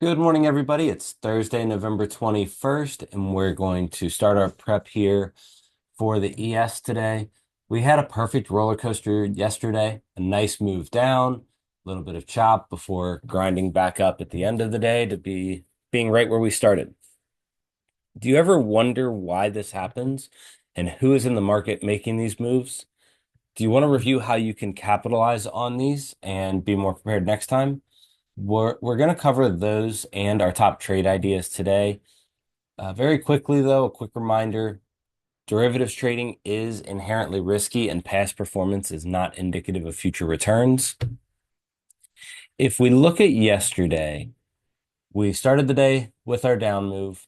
Good morning, everybody. It's Thursday, November 21st, and we're going to start our prep here for the ES today. We had a perfect roller coaster yesterday, a nice move down, a little bit of chop before grinding back up at the end of the day to being right where we started. Do you ever wonder why this happens and who is in the market making these moves? Do you want to review how you can capitalize on these and be more prepared next time? We're going to cover those and our top trade ideas today. Very quickly, though, a quick reminder, derivatives trading is inherently risky and past performance is not indicative of future returns. If we look at yesterday, we started the day with our down move.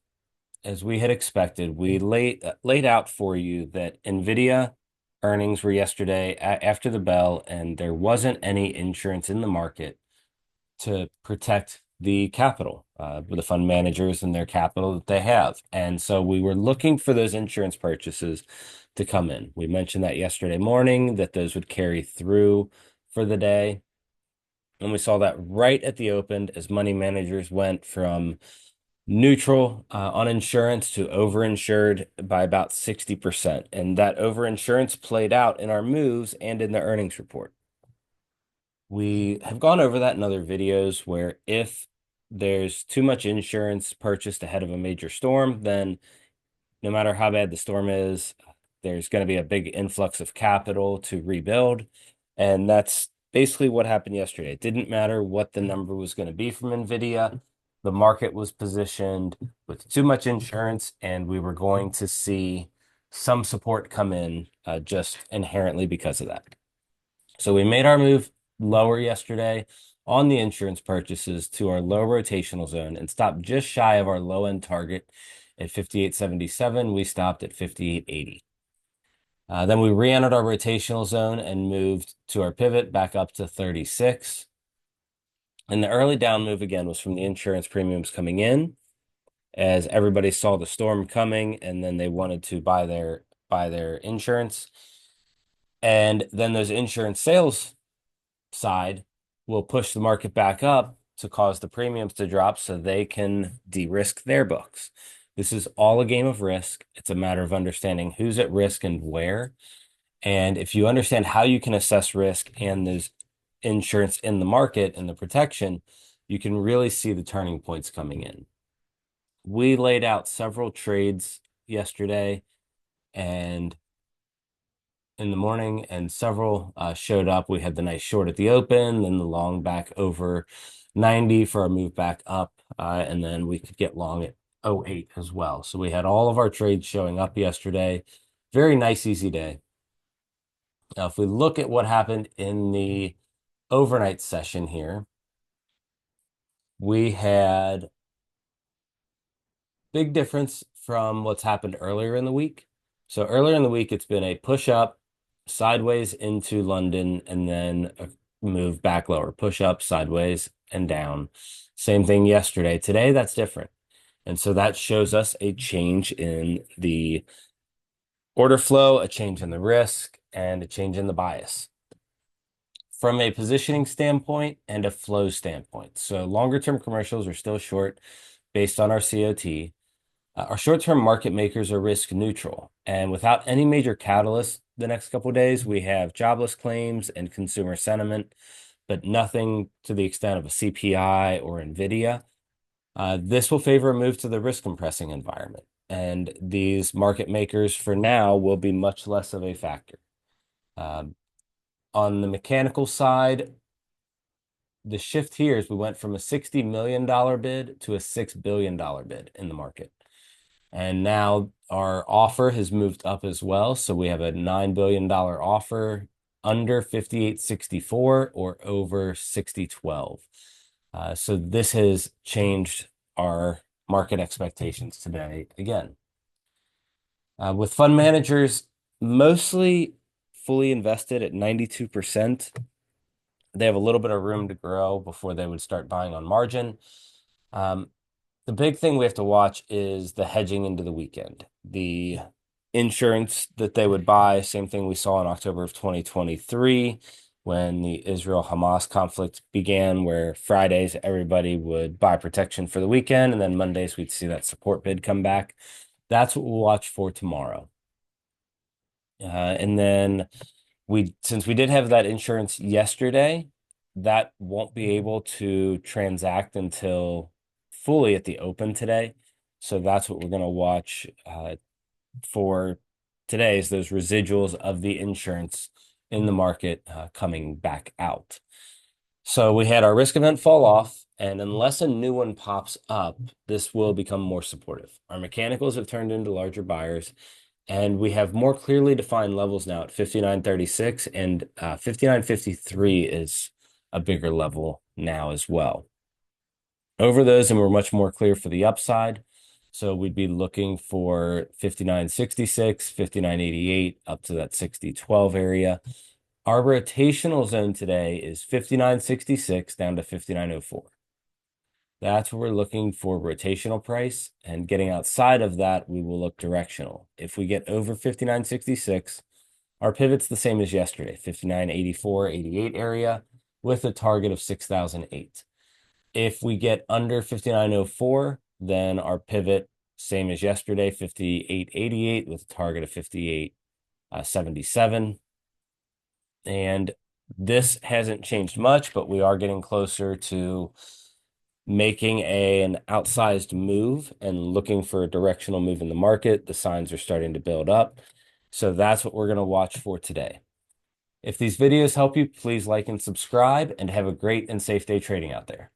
As we had expected, we laid out for you that NVIDIA earnings were yesterday after the bell, and there wasn't any insurance in the market to protect the capital, with the fund managers and their capital that they have. And so we were looking for those insurance purchases to come in. We mentioned that yesterday morning that those would carry through for the day. And we saw that right at the open as money managers went from neutral on insurance to overinsured by about 60%. And that overinsurance played out in our moves and in the earnings report. We have gone over that in other videos where if there's too much insurance purchased ahead of a major storm, then no matter how bad the storm is, there's going to be a big influx of capital to rebuild. And that's basically what happened yesterday. It didn't matter what the number was going to be from NVIDIA. The market was positioned with too much insurance, and we were going to see some support come in just inherently because of that. So we made our move lower yesterday on the insurance purchases to our low rotational zone and stopped just shy of our low end target at 58.77. We stopped at 58.80. Then we re-entered our rotational zone and moved to our pivot back up to 36. And the early down move again was from the insurance premiums coming in as everybody saw the storm coming and then they wanted to buy their insurance. And then those insurance sales side will push the market back up to cause the premiums to drop so they can de-risk their books. This is all a game of risk. It's a matter of understanding who's at risk and where. And if you understand how you can assess risk and there's insurance in the market and the protection, you can really see the turning points coming in. We laid out several trades yesterday and in the morning, and several showed up. We had the nice short at the open, then the long back over 90 for our move back up, and then we could get long at 08 as well. So we had all of our trades showing up yesterday. Very nice, easy day. Now, if we look at what happened in the overnight session here, we had big difference from what's happened earlier in the week. So earlier in the week, it's been a push up sideways into London and then a move back lower, push up sideways and down. Same thing yesterday. Today, that's different. And so that shows us a change in the order flow, a change in the risk, and a change in the bias from a positioning standpoint and a flow standpoint. So longer term commercials are still short based on our COT. Our short-term market makers are risk neutral, and without any major catalyst the next couple of days, we have jobless claims and consumer sentiment, but nothing to the extent of a CPI or NVIDIA. This will favor a move to the risk compressing environment, and these market makers for now will be much less of a factor. On the mechanical side, the shift here is we went from a $60 million bid to a $6 billion bid in the market. And now our offer has moved up as well. So we have a $9 billion offer under 58.64 or over 60.12. So this has changed our market expectations today again. With fund managers mostly fully invested at 92%, they have a little bit of room to grow before they would start buying on margin. The big thing we have to watch is the hedging into the weekend. The insurance that they would buy, same thing we saw in October of 2023. when the Israel-Hamas conflict began, where Fridays everybody would buy protection for the weekend, and then Mondays we'd see that support bid come back. That's what we'll watch for tomorrow. And then since we did have that insurance yesterday, that won't be able to transact until fully at the open today. So that's what we're going to watch for today, is those residuals of the insurance in the market coming back out. So we had our risk event fall off, and unless a new one pops up, this will become more supportive. Our mechanicals have turned into larger buyers, and we have more clearly defined levels now at 59.36, and 59.53 is a bigger level now as well. Over those, and we're much more clear for the upside. So we'd be looking for 59.66, 59.88 up to that 60.12 area. Our rotational zone today is 59.66 down to 59.04. That's where we're looking for rotational price, and getting outside of that, we will look directional. If we get over 59.66, our pivot's the same as yesterday, 59.84, 88 area with a target of 6,008. If we get under 59.04, then our pivot, same as yesterday, 58.88 with a target of 58.77. And this hasn't changed much, but we are getting closer to making an outsized move and looking for a directional move in the market. The signs are starting to build up. So that's what we're going to watch for today. If these videos help you, please like and subscribe, and have a great and safe day trading out there.